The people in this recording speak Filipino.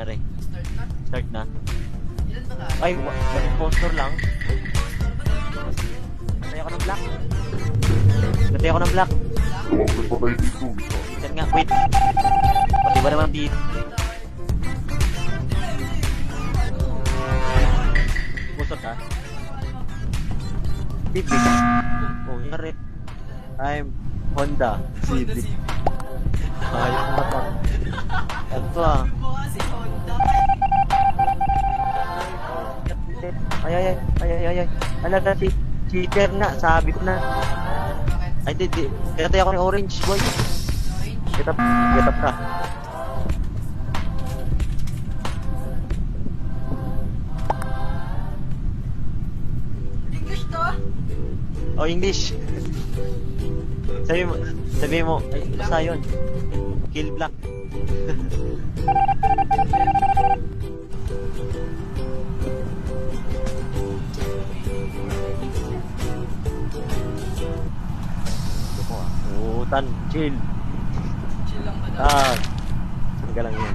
nangyari? Start na? Start na? Ilan ba tayo? Ay, impostor lang. Gatay ako ng black. Gatay ako ng black. Yan nga, wait. Pati ba naman dito? Pusot ha? Civic. Oh, yari. I'm Honda Civic. Ayos na pa. Ito ah. Mukha si Honda. Ay. Alaga si cheater nga, sabi ko na. Ay, di. Kinatay ako ng orange, boy. Get up ka. English to? Oh, English. Sabi mo, ay, basta yun. Kill black. Utan, chill. Chill lang ba daw? Ah, saan ka lang yun?